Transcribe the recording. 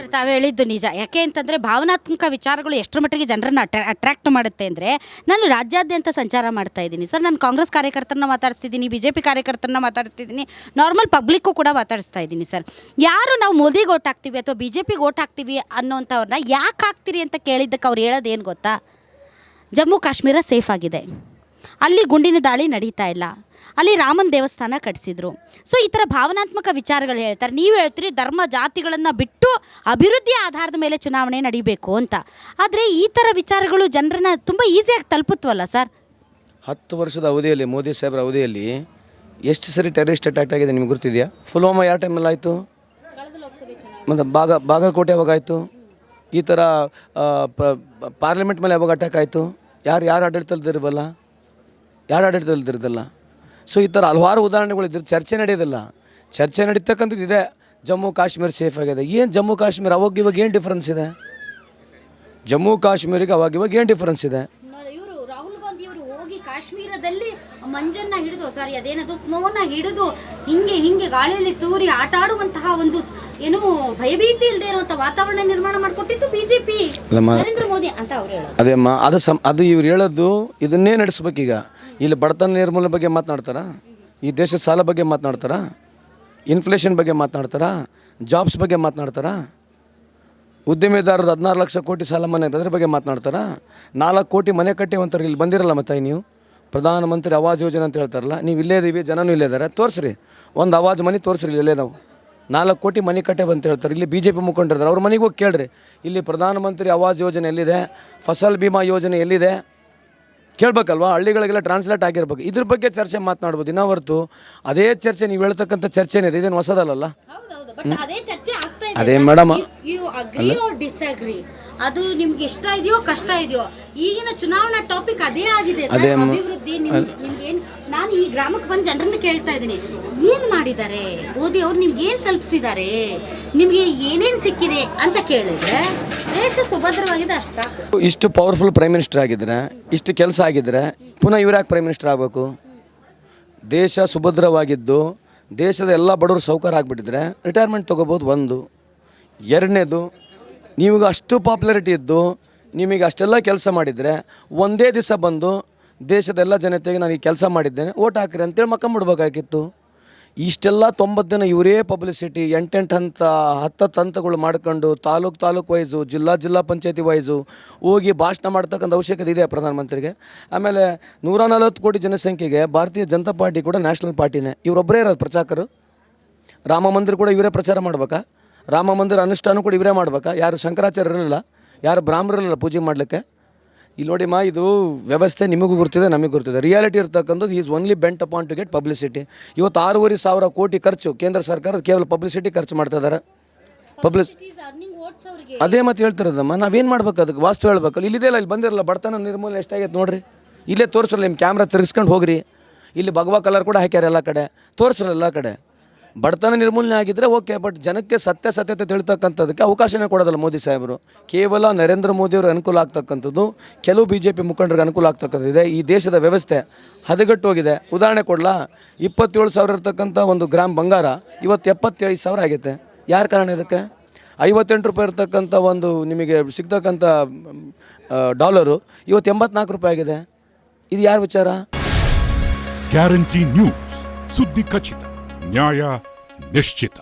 Sir ತಾವು ಹೇಳಿದ್ದು ನಿಜ. ಯಾಕೆ ಅಂತಂದರೆ ಭಾವನಾತ್ಮಕ ವಿಚಾರಗಳು ಎಷ್ಟರ ಮಟ್ಟಿಗೆ ಜನರನ್ನು ಅಟ್ರಾಕ್ಟ್ ಮಾಡುತ್ತೆ ಅಂದರೆ, ನಾನು ರಾಜ್ಯಾದ್ಯಂತ ಸಂಚಾರ ಮಾಡ್ತಾ ಇದ್ದೀನಿ ಸರ್. ನಾನು ಕಾಂಗ್ರೆಸ್ ಕಾರ್ಯಕರ್ತರನ್ನ ಮಾತಾಡಿಸ್ತಿದ್ದೀನಿ, BJP ಕಾರ್ಯಕರ್ತರನ್ನ ಮಾತಾಡಿಸ್ತಿದ್ದೀನಿ, ನಾರ್ಮಲ್ ಪಬ್ಲಿಕ್ಕು ಕೂಡ ಮಾತಾಡಿಸ್ತಾ ಇದ್ದೀನಿ ಸರ್. ಯಾರು ನಾವು ಮೋದಿಗೆ ಓಟ್ ಹಾಕ್ತೀವಿ ಅಥವಾ BJPಗೆ ಓಟ್ ಹಾಕ್ತೀವಿ ಅನ್ನೋಂಥವ್ರನ್ನ ಯಾಕೆ ಹಾಕ್ತೀರಿ ಅಂತ ಕೇಳಿದ್ದಕ್ಕೆ ಅವ್ರು ಹೇಳೋದೇನು ಗೊತ್ತಾ? ಜಮ್ಮು ಕಾಶ್ಮೀರ ಸೇಫ್ ಆಗಿದೆ, ಅಲ್ಲಿ ಗುಂಡಿನ ದಾಳಿ ನಡೀತಾ ಇಲ್ಲ, ಅಲ್ಲಿ ರಾಮನ ದೇವಸ್ಥಾನ ಕಟ್ಟಿಸಿದ್ರು. ಸೊ ಈ ಥರ ಭಾವನಾತ್ಮಕ ವಿಚಾರಗಳು ಹೇಳ್ತಾರೆ. ನೀವು ಹೇಳ್ತೀರಿ ಧರ್ಮ ಜಾತಿಗಳನ್ನು ಬಿಟ್ಟು ಅಭಿವೃದ್ಧಿ ಆಧಾರದ ಮೇಲೆ ಚುನಾವಣೆ ನಡೀಬೇಕು ಅಂತ. ಆದರೆ ಈ ಥರ ವಿಚಾರಗಳು ಜನರನ್ನ ತುಂಬ ಈಸಿಯಾಗಿ ತಲುಪುತ್ತವಲ್ಲ ಸರ್? 10 ವರ್ಷದ ಅವಧಿಯಲ್ಲಿ, ಮೋದಿ ಸಾಹೇಬ್ರ ಅವಧಿಯಲ್ಲಿ ಎಷ್ಟು ಸರಿ ಟೆರರಿಸ್ಟ್ ಅಟ್ಯಾಕ್ ಆಗಿದೆ ನಿಮ್ಗೆ ಗೊತ್ತಿದೆಯಾ? ಪುಲ್ವಾಮಾ ಯಾವ ಟೈಮಲ್ಲಿ ಆಯಿತು? ಮತ್ತು ಬಾಗಲಕೋಟೆ ಯಾವಾಗ ಆಯಿತು? ಈ ಥರ ಪಾರ್ಲಿಮೆಂಟ್ ಮೇಲೆ ಯಾವಾಗ ಅಟ್ಯಾಕ್ ಆಯಿತು? ಯಾರು ಆಡಳಿತದಲ್ಲಿರಬಲ್ಲ? ಯಾರು ಆಡಳಿತದಲ್ಲಿರೋದಲ್ಲ? ಸೊ ಈ ಥರ ಹಲವಾರು ಉದಾಹರಣೆಗಳಿದ್ದರೆ ಚರ್ಚೆ ನಡೆಯೋದಿಲ್ಲ. ಚರ್ಚೆ ನಡೀತಕ್ಕಂಥದ್ದು ಇದೆ. ಜಮ್ಮು ಕಾಶ್ಮೀರ ಸೇಫ್ ಆಗಿದೆ. ಏನು ಜಮ್ಮು ಕಾಶ್ಮೀರ ಅವಾಗ ಇವಾಗ ಏನು ಡಿಫ್ರೆನ್ಸ್ ಇದೆ? ಜಮ್ಮು ಕಾಶ್ಮೀರಿಗೆ ಅವಾಗ ಇವಾಗ ಏನು ಡಿಫ್ರೆನ್ಸ್ ಇದೆ? ಇವರು ರಾಹುಲ್ ಗಾಂಧಿ ಅವರು ಹೋಗಿ ಕಾಶ್ಮೀರದಲ್ಲಿ ಮಂಜನ್ನು ಹಿಡಿದು, ಸಾರಿ ಅದೇನದು ಸ್ನೋನ ಹಿಡಿದು ಹಿಂಗೆ ಗಾಳಿಯಲ್ಲಿ ತೂರಿ ಆಟ ಆಡುವಂತಹ ಒಂದು ಏನು ಭಯಭೀತಿ ಇಲ್ಲದೆ ಇರುವಂಥ ವಾತಾವರಣ ನಿರ್ಮಾಣ ಮಾಡಿಕೊಟ್ಟಿದ್ದು BJP, ನರೇಂದ್ರ ಮೋದಿ ಅಂತ ಅವ್ರು ಹೇಳೋದು. ಅದೇಮ್ಮ, ಅದು ಇವ್ರು ಹೇಳೋದು ಇದನ್ನೇ ನಡೆಸ್ಬೇಕೀಗ. ಇಲ್ಲಿ ಬಡತನ ನಿರ್ಮೂಲನೆ ಬಗ್ಗೆ ಮಾತನಾಡ್ತಾರಾ? ಈ ದೇಶದ ಸಾಲ ಬಗ್ಗೆ ಮಾತನಾಡ್ತಾರಾ? ಇನ್ಫ್ಲೇಷನ್ ಬಗ್ಗೆ ಮಾತನಾಡ್ತಾರಾ? ಜಾಬ್ಸ್ ಬಗ್ಗೆ ಮಾತನಾಡ್ತಾರಾ? ಉದ್ಯಮಿದಾರರು 16 ಲಕ್ಷ ಕೋಟಿ ಸಾಲ ಮನೆ ಅದ್ರ ಬಗ್ಗೆ ಮಾತನಾಡ್ತಾರಾ? 4 ಕೋಟಿ ಮನೆ ಕಟ್ಟಿ ಅಂತಾರೆ. ಇಲ್ಲಿ ಬಂದಿರಲ್ಲ ಮತ್ತೆ ನೀವು ಪ್ರಧಾನಮಂತ್ರಿ ಆವಾಸ್ ಯೋಜನೆ ಅಂತ ಹೇಳ್ತಾರಲ್ಲ, ನೀವು ಇಲ್ಲೇ ಇದ್ದೀವಿ, ಜನನೂ ಇಲ್ಲೇ ಇದ್ದಾರೆ, ತೋರಿಸ್ರಿ ಒಂದು ಆವಾಜ್ ಮನೆ ತೋರಿಸ್ರಿ. ಇಲ್ಲೇ ನಾವು 4 ಕೋಟಿ ಮನೆ ಕಟ್ಟೆ ಅಂತ ಹೇಳ್ತಾರೆ. ಇಲ್ಲಿ BJP ಮುಖಂಡರಿದ್ದಾರೆ, ಅವ್ರ ಮನೆಗೆ ಹೋಗಿ ಕೇಳ್ರಿ, ಇಲ್ಲಿ ಪ್ರಧಾನಮಂತ್ರಿ ಆವಾಸ್ ಯೋಜನೆ ಎಲ್ಲಿದೆ, ಫಸಲ್ ಬಿಮಾ ಯೋಜನೆ ಎಲ್ಲಿದೆ ಕೇಳಬೇಕಲ್ವಾ? ಹಳ್ಳಿಗಳಿಗೆಲ್ಲ ಟ್ರಾನ್ಸ್ಲೇಟ್ ಆಗಿರ್ಬೇಕು. ಇದ್ರ ಬಗ್ಗೆ ಚರ್ಚೆ ಮಾತನಾಡ್ಬೋದು. ಇನ್ನೂ ಹೊರತು ಅದೇ ಚರ್ಚೆ ನೀವು ಹೇಳ್ತಕ್ಕಂಥ ಚರ್ಚೆನೇ ಇದೆ, ಇದೇನು ಹೊಸದಲ್ಲ. ಅದೇ ಮೇಡಮ್, ಅದು ನಿಮ್ಗೆ ಇಷ್ಟ ಇದೆಯೋ ಕಷ್ಟ ಇದೆಯೋ, ಈಗಿನ ಚುನಾವಣಾ ಟಾಪಿಕ್ ಅದೇ ಆಗಿದೆ ಸರ್. ಅಭಿವೃದ್ಧಿ ನಿಮ್ಗೇನು, ನಾನು ಈ ಗ್ರಾಮಕ್ಕೆ ಬಂದು ಜನರನ್ನ ಕೇಳ್ತಾ ಇದ್ದೀನಿ, ಏನು ಮಾಡಿದ್ದಾರೆ ಮೋದಿ ಅವ್ರು, ನಿಮ್ಗೆ ಏನು ತಲುಪಿಸಿದ್ದಾರೆ, ನಿಮಗೆ ಏನೇನು ಸಿಕ್ಕಿದೆ ಅಂತ ಕೇಳಿದ್ರೆ ದೇಶ ಸುಭದ್ರವಾಗಿದೆ, ಅಷ್ಟು ಸಾಕು. ಇಷ್ಟು ಪವರ್ಫುಲ್ ಪ್ರೈಮ್ ಮಿನಿಸ್ಟರ್ ಆಗಿದ್ರೆ, ಇಷ್ಟು ಕೆಲಸ ಆಗಿದ್ರೆ ಪುನಃ ಇವ್ರು ಯಾಕೆ ಪ್ರೈಮ್ ಮಿನಿಸ್ಟರ್ ಆಗಬೇಕು? ದೇಶ ಸುಭದ್ರವಾಗಿದ್ದು ದೇಶದ ಎಲ್ಲ ಬಡವರು ಸೌಕರ್ಯ ಆಗಿಬಿಟ್ಟಿದ್ರೆ ರಿಟೈರ್ಮೆಂಟ್ ತೊಗೋಬೋದು. ಒಂದು. ಎರಡನೇದು, ನೀವಾಗ ಅಷ್ಟು ಪಾಪ್ಯುಲಾರಿಟಿ ಇದ್ದು ನಿಮಗೆ ಅಷ್ಟೆಲ್ಲ ಕೆಲಸ ಮಾಡಿದರೆ ಒಂದೇ ದಿವಸ ಬಂದು ದೇಶದ ಎಲ್ಲ ಜನತೆಗೆ ನಾನು ಈ ಕೆಲಸ ಮಾಡಿದ್ದೇನೆ ಓಟ್ ಹಾಕ್ರಿ ಅಂತೇಳಿ ಮಕ್ಕಂಬಿಡ್ಬೇಕಾಗಿತ್ತು. ಇಷ್ಟೆಲ್ಲ 90 ದಿನ ಇವರೇ ಪಬ್ಲಿಸಿಟಿ 8 ಹಂತ 10 ಹಂತಗಳು ಮಾಡ್ಕೊಂಡು ತಾಲೂಕು ವೈಸು, ಜಿಲ್ಲಾ ಪಂಚಾಯತಿ ವೈಸು ಹೋಗಿ ಭಾಷಣ ಮಾಡ್ತಕ್ಕಂಥ ಅವಶ್ಯಕತೆ ಇದೆ ಪ್ರಧಾನಮಂತ್ರಿಗೆ. ಆಮೇಲೆ 140 ಕೋಟಿ ಜನಸಂಖ್ಯೆಗೆ ಭಾರತೀಯ ಜನತಾ ಪಾರ್ಟಿ ಕೂಡ ನ್ಯಾಷನಲ್ ಪಾರ್ಟಿನೇ. ಇವರೊಬ್ಬರೇ ಇರೋದು ಪ್ರಚಾರಕರು. ರಾಮ ಮಂದಿರ ಕೂಡ ಇವರೇ ಪ್ರಚಾರ ಮಾಡ್ಬೇಕಾ? ರಾಮ ಮಂದಿರ ಅನುಷ್ಠಾನ ಕೂಡ ಇವರೇ ಮಾಡ್ಬೇಕಾ? ಯಾರು ಶಂಕರಾಚಾರ್ಯ ಇರಲಿಲ್ಲ, ಯಾರು ಬ್ರಾಹ್ಮಣರಿರಲಿಲ್ಲ ಪೂಜೆ ಮಾಡಲಿಕ್ಕೆ. ಇಲ್ಲಿ ನೋಡಿಮ್ಮ, ಇದು ವ್ಯವಸ್ಥೆ ನಿಮಗೂ ಗೊತ್ತಿದೆ, ನಮಗೆ ಗೊತ್ತಿದೆ. ರಿಯಾಲಿಟಿ ಇರ್ತಕ್ಕಂಥದ್ದು is only bent upon two get publicity. ಇವತ್ತು 6,500 ಕೋಟಿ ಖರ್ಚು ಕೇಂದ್ರ ಸರ್ಕಾರ ಕೇವಲ ಪಬ್ಲಿಸಿಟಿ ಖರ್ಚು ಮಾಡ್ತಾ ಇದ್ದಾರೆ. ಅದೇ ಮತ್ತೆ ಹೇಳ್ತಿರೋದಮ್ಮ, ನಾವೇನು ಮಾಡ್ಬೇಕು? ಅದಕ್ಕೆ ವಾಸ್ತು ಹೇಳ್ಬೇಕಲ್ಲ. ಇಲ್ಲಿದೆಲ್ಲ, ಇಲ್ಲಿ ಬಂದಿರಲ್ಲ ಬಡತನ ನಿರ್ಮೂಲನೆ ಎಷ್ಟಾಗೈತೆ ನೋಡ್ರಿ. ಇಲ್ಲೇ ತೋರಿಸ್ರಲ್ಲ, ನಿಮ್ಮ ಕ್ಯಾಮ್ರಾ ತಿರ್ಗಿಸ್ಕೊಂಡು ಹೋಗ್ರಿ. ಇಲ್ಲಿ ಭಗವಾ ಕಲರ್ ಕೂಡ ಹಾಕ್ಯಾರ ಎಲ್ಲ ಕಡೆ, ತೋರಿಸ್ರಲ್ಲ ಎಲ್ಲ ಕಡೆ. ಬಡತನ ನಿರ್ಮೂಲನೆ ಆಗಿದ್ದರೆ ಓಕೆ, ಬಟ್ ಜನಕ್ಕೆ ಸತ್ಯತೆ ತಿಳ್ತಕ್ಕಂಥದ್ದಕ್ಕೆ ಅವಕಾಶನೇ ಕೊಡೋದಲ್ಲ ಮೋದಿ ಸಾಹೇಬರು. ಕೇವಲ ನರೇಂದ್ರ ಮೋದಿಯವರು ಅನುಕೂಲ ಆಗ್ತಕ್ಕಂಥದ್ದು, ಕೆಲವು BJP ಮುಖಂಡರಿಗೆ ಅನುಕೂಲ ಆಗ್ತಕ್ಕಂಥದ್ದಿದೆ. ಈ ದೇಶದ ವ್ಯವಸ್ಥೆ ಹದಗೆಟ್ಟು ಹೋಗಿದೆ. ಉದಾಹರಣೆ ಕೊಡಲಾ? 27,000 ಇರ್ತಕ್ಕಂಥ ಒಂದು ಗ್ರಾಮ್ ಬಂಗಾರ ಇವತ್ತು 77,000 ಆಗೈತೆ. ಯಾರ ಕಾರಣ ಇದಕ್ಕೆ? 58 ರೂಪಾಯಿ ಇರ್ತಕ್ಕಂಥ ಒಂದು ನಿಮಗೆ ಸಿಗ್ತಕ್ಕಂಥ ಡಾಲರು ಇವತ್ತು 84 ರೂಪಾಯಿ ಆಗಿದೆ. ಇದು ಯಾರ ವಿಚಾರ? ಗ್ಯಾರಂಟಿ ನ್ಯೂಸ್, ಸುದ್ದಿ ಖಚಿತ, ನ್ಯಾಯ ನಿಶ್ಚಿತ.